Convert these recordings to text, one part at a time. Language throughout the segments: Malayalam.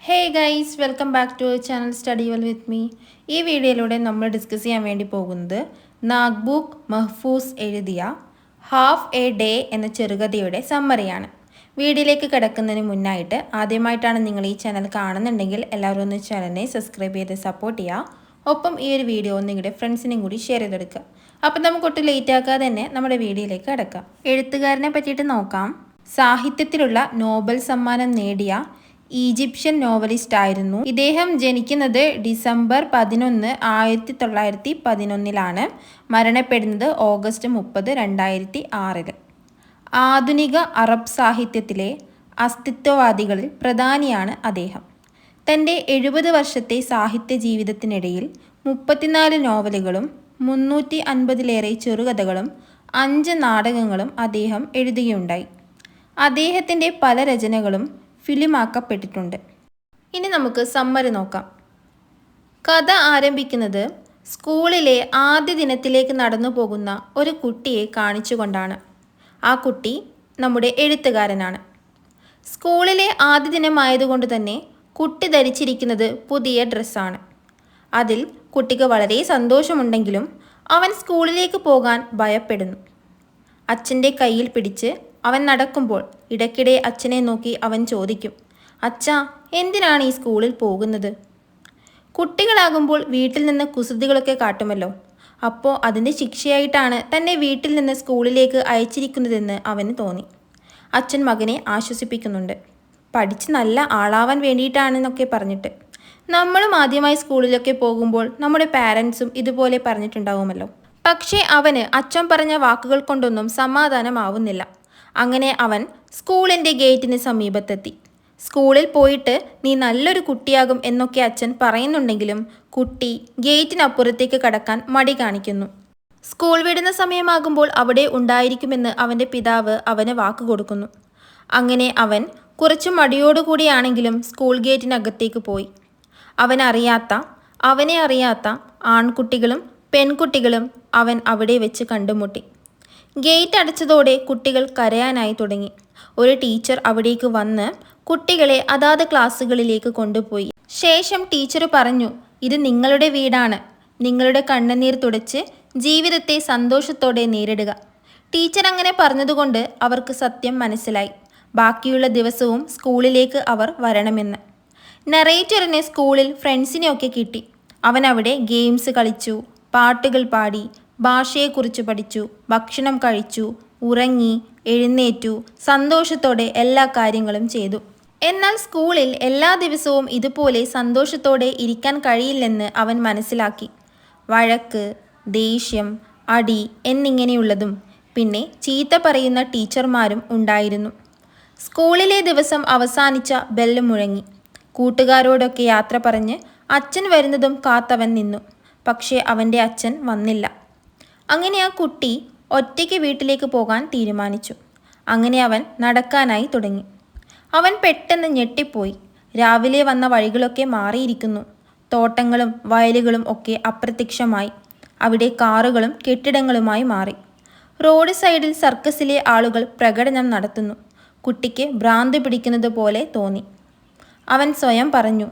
Hey guys, welcome back to channel study well with me. ഈ വീഡിയോയിലൂടെ നമ്മൾ ഡിസ്കസ് ചെയ്യാൻ വേണ്ടി പോകുന്നത് നാഗ്ബുക്ക് മഹ്ഫൂസ് എഴുതിയ ഹാഫ് എ ഡേ എന്ന ചെറുകഥയുടെ സമ്മറിയാണ്. വീഡിയോയിലേക്ക് കിടക്കുന്നതിന് മുന്നായിട്ട് ആദ്യമായിട്ടാണ് നിങ്ങൾ ഈ ചാനൽ കാണുന്നുണ്ടെങ്കിൽ എല്ലാവരും ഒന്ന് ചാനലിനെ സബ്സ്ക്രൈബ് ചെയ്ത് സപ്പോർട്ട് ചെയ്യുക. ഒപ്പം ഈ ഒരു വീഡിയോ നിങ്ങളുടെ ഫ്രണ്ട്സിനും കൂടി ഷെയർ ചെയ്തെടുക്കുക. അപ്പം നമുക്ക് ഒട്ടും ലേറ്റ് ആക്കാതെ തന്നെ നമ്മുടെ വീഡിയോയിലേക്ക് കിടക്കാം. എഴുത്തുകാരനെ പറ്റിയിട്ട് നോക്കാം. സാഹിത്യത്തിലുള്ള നോബൽ സമ്മാനം നേടിയ ഈജിപ്ഷ്യൻ നോവലിസ്റ്റ് ആയിരുന്നു ഇദ്ദേഹം. ജനിക്കുന്നത് ഡിസംബർ 11, 1911 മരണപ്പെടുന്നത് ഓഗസ്റ്റ് 30, 2006. ആധുനിക അറബ് സാഹിത്യത്തിലെ അസ്തിത്വവാദികളിൽ പ്രധാനിയാണ് അദ്ദേഹം. തൻ്റെ 70 വർഷത്തെ സാഹിത്യ ജീവിതത്തിനിടയിൽ 34 നോവലുകളും 350-ലേറെ ചെറുകഥകളും 5 നാടകങ്ങളും അദ്ദേഹം എഴുതുകയുണ്ടായി. അദ്ദേഹത്തിൻ്റെ പല രചനകളും ഫിലിമാക്കപ്പെട്ടിട്ടുണ്ട്. ഇനി നമുക്ക് സമ്മറി നോക്കാം. കഥ ആരംഭിക്കുന്നത് സ്കൂളിലെ ആദ്യ ദിനത്തിലേക്ക് നടന്നു പോകുന്ന ഒരു കുട്ടിയെ കാണിച്ചുകൊണ്ടാണ്. ആ കുട്ടി നമ്മുടെ എഴുത്തുകാരനാണ്. സ്കൂളിലെ ആദ്യ ദിനമായതുകൊണ്ട് തന്നെ കുട്ടി ധരിച്ചിരിക്കുന്നത് പുതിയ ഡ്രസ്സാണ്. അതിൽ കുട്ടിക്ക് വളരെ സന്തോഷമുണ്ടെങ്കിലും അവൻ സ്കൂളിലേക്ക് പോകാൻ ഭയപ്പെടുന്നു. അച്ഛൻ്റെ കയ്യിൽ പിടിച്ച് അവൻ നടക്കുമ്പോൾ ഇടയ്ക്കിടെ അച്ഛനെ നോക്കി അവൻ ചോദിക്കും, അച്ഛാ, എന്തിനാണ് ഈ സ്കൂളിൽ പോകുന്നത്? കുട്ടികളാകുമ്പോൾ വീട്ടിൽ നിന്ന് കുസൃതികളൊക്കെ കാട്ടുമല്ലോ. അപ്പോൾ അതിൻ്റെ ശിക്ഷയായിട്ടാണ് തന്നെ വീട്ടിൽ നിന്ന് സ്കൂളിലേക്ക് അയച്ചിരിക്കുന്നതെന്ന് അവന് തോന്നി. അച്ഛൻ മകനെ ആശ്വസിപ്പിക്കുന്നുണ്ട്. പഠിച്ച് നല്ല ആളാവാൻ വേണ്ടിയിട്ടാണെന്നൊക്കെ പറഞ്ഞിട്ട്. നമ്മളും ആദ്യമായി സ്കൂളിലൊക്കെ പോകുമ്പോൾ നമ്മുടെ പാരൻസും ഇതുപോലെ പറഞ്ഞിട്ടുണ്ടാവുമല്ലോ. പക്ഷേ അവന് അച്ഛൻ പറഞ്ഞ വാക്കുകൾ കൊണ്ടൊന്നും സമാധാനമാവുന്നില്ല. അങ്ങനെ അവൻ സ്കൂളിൻ്റെ ഗേറ്റിന് സമീപത്തെത്തി. സ്കൂളിൽ പോയിട്ട് നീ നല്ലൊരു കുട്ടിയാകും എന്നൊക്കെ അച്ഛൻ പറയുന്നുണ്ടെങ്കിലും കുട്ടി ഗേറ്റിനപ്പുറത്തേക്ക് കടക്കാൻ മടി കാണിക്കുന്നു. സ്കൂൾ വിടുന്ന സമയമാകുമ്പോൾ അവിടെ ഉണ്ടായിരിക്കുമെന്ന് അവൻ്റെ പിതാവ് അവന് വാക്ക് കൊടുക്കുന്നു. അങ്ങനെ അവൻ കുറച്ച് മടിയോടുകൂടിയാണെങ്കിലും സ്കൂൾ ഗേറ്റിനകത്തേക്ക് പോയി. അവനെ അറിയാത്ത ആൺകുട്ടികളും പെൺകുട്ടികളും അവൻ അവിടെ വെച്ച് കണ്ടുമുട്ടി. ഗേറ്റ് അടച്ചതോടെ കുട്ടികൾ കരയാനായി തുടങ്ങി. ഒരു ടീച്ചർ അവിടേക്ക് വന്ന് കുട്ടികളെ അതാത് ക്ലാസ്സുകളിലേക്ക് കൊണ്ടുപോയി. ശേഷം ടീച്ചർ പറഞ്ഞു, ഇത് നിങ്ങളുടെ വീടാണ്. നിങ്ങളുടെ കണ്ണുനീർ തുടച്ച് ജീവിതത്തെ സന്തോഷത്തോടെ നേരിടുക. ടീച്ചർ അങ്ങനെ പറഞ്ഞതുകൊണ്ട് അവർക്ക് സത്യം മനസ്സിലായി. ബാക്കിയുള്ള ദിവസവും സ്കൂളിലേക്ക് അവർ വരണമെന്ന്. നറേറ്ററിന് സ്കൂളിൽ ഫ്രണ്ട്സിനെയൊക്കെ കിട്ടി. അവൻ അവിടെ ഗെയിംസ് കളിച്ചു, പാട്ടുകൾ പാടി, ഭാഷയെക്കുറിച്ച് പഠിച്ചു, ഭക്ഷണം കഴിച്ചു, ഉറങ്ങി, എഴുന്നേറ്റു, സന്തോഷത്തോടെ എല്ലാ കാര്യങ്ങളും ചെയ്തു. എന്നാൽ സ്കൂളിൽ എല്ലാ ദിവസവും ഇതുപോലെ സന്തോഷത്തോടെ ഇരിക്കാൻ കഴിയില്ലെന്ന് അവൻ മനസ്സിലാക്കി. വഴക്ക്, ദേഷ്യം, അടി എന്നിങ്ങനെയുള്ളതും പിന്നെ ചീത്ത പറയുന്ന ടീച്ചർമാരും ഉണ്ടായിരുന്നു. സ്കൂളിലെ ദിവസം അവസാനിച്ച ബെല്ല് മുഴങ്ങി. കൂട്ടുകാരോടൊക്കെ യാത്ര പറഞ്ഞ് അച്ഛൻ വരുന്നതും കാത്തവൻ നിന്നു. പക്ഷേ അവൻ്റെ അച്ഛൻ വന്നില്ല. അങ്ങനെ ആ കുട്ടി ഒറ്റയ്ക്ക് വീട്ടിലേക്ക് പോകാൻ തീരുമാനിച്ചു. അങ്ങനെ അവൻ നടക്കാനായി തുടങ്ങി. അവൻ പെട്ടെന്ന് ഞെട്ടിപ്പോയി. രാവിലെ വന്ന വഴികളൊക്കെ മാറിയിരിക്കുന്നു. തോട്ടങ്ങളും വയലുകളും ഒക്കെ അപ്രത്യക്ഷമായി. അവിടെ കാറുകളും കെട്ടിടങ്ങളുമായി മാറി. റോഡ് സൈഡിൽ സർക്കസിലെ ആളുകൾ പ്രകടനം നടത്തുന്നു. കുട്ടിക്ക് ഭ്രാന്ത് പിടിക്കുന്നത് പോലെ തോന്നി. അവൻ സ്വയം പറഞ്ഞു,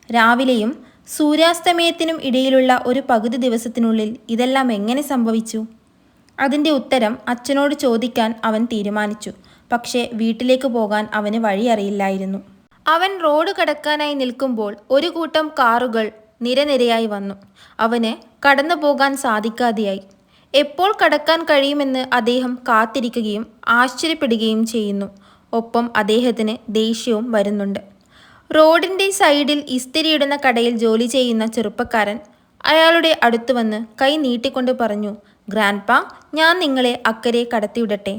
രാവിലെയും സൂര്യാസ്തമയത്തിനും ഇടയിലുള്ള ഒരു പകുതി ദിവസത്തിനുള്ളിൽ ഇതെല്ലാം എങ്ങനെ സംഭവിച്ചു? അതിൻ്റെ ഉത്തരം അച്ഛനോട് ചോദിക്കാൻ അവൻ തീരുമാനിച്ചു. പക്ഷേ വീട്ടിലേക്ക് പോകാൻ അവന് വഴി അറിയില്ലായിരുന്നു. അവൻ റോഡ് കടക്കാനായി നിൽക്കുമ്പോൾ ഒരു കൂട്ടം കാറുകൾ നിരനിരയായി വന്നു. അവന് കടന്നു പോകാൻ സാധിക്കാതെയായി. എപ്പോൾ കടക്കാൻ കഴിയുമെന്ന് അദ്ദേഹം കാത്തിരിക്കുകയും ആശ്ചര്യപ്പെടുകയും ചെയ്യുന്നു. ഒപ്പം അദ്ദേഹത്തിന് ദേഷ്യവും വരുന്നുണ്ട്. റോഡിൻ്റെ സൈഡിൽ ഇസ്തിരിയിടുന്ന കടയിൽ ജോലി ചെയ്യുന്ന ചെറുപ്പക്കാരൻ അയാളുടെ അടുത്ത് വന്ന് കൈ നീട്ടിക്കൊണ്ട് പറഞ്ഞു, ഗ്രാൻഡ്പാ, ഞാൻ നിങ്ങളെ അക്കരെ കടത്തിവിടട്ടെ.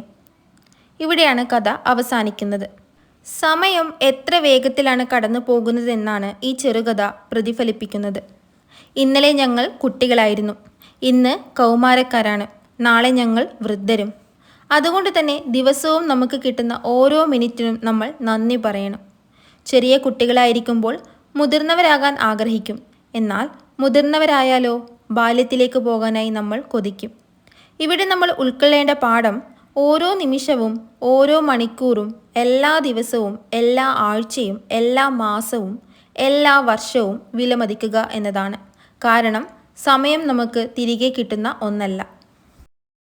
ഇവിടെയാണ് കഥ അവസാനിക്കുന്നത്. സമയം എത്ര വേഗത്തിലാണ് കടന്നു പോകുന്നതെന്നാണ് ഈ ചെറുകഥ പ്രതിഫലിപ്പിക്കുന്നത്. ഇന്നലെ ഞങ്ങൾ കുട്ടികളായിരുന്നു, ഇന്ന് കൗമാരക്കാരാണ്, നാളെ ഞങ്ങൾ വൃദ്ധരും. അതുകൊണ്ട് തന്നെ ദിവസവും നമുക്ക് കിട്ടുന്ന ഓരോ മിനിറ്റിനും നമ്മൾ നന്ദി പറയണം. ചെറിയ കുട്ടികളായിരിക്കുമ്പോൾ മുതിർന്നവരാകാൻ ആഗ്രഹിക്കും. എന്നാൽ മുതിർന്നവരായാലോ ബാല്യത്തിലേക്ക് പോകാനായി നമ്മൾ കൊതിക്കും. ഇവിടെ നമ്മൾ ഉൾക്കൊള്ളേണ്ട പാഠം ഓരോ നിമിഷവും, ഓരോ മണിക്കൂറും, എല്ലാ ദിവസവും, എല്ലാ ആഴ്ചയും, എല്ലാ മാസവും, എല്ലാ വർഷവും വിലമതിക്കുക എന്നതാണ്. കാരണം സമയം നമുക്ക് തിരികെ കിട്ടുന്ന ഒന്നല്ല.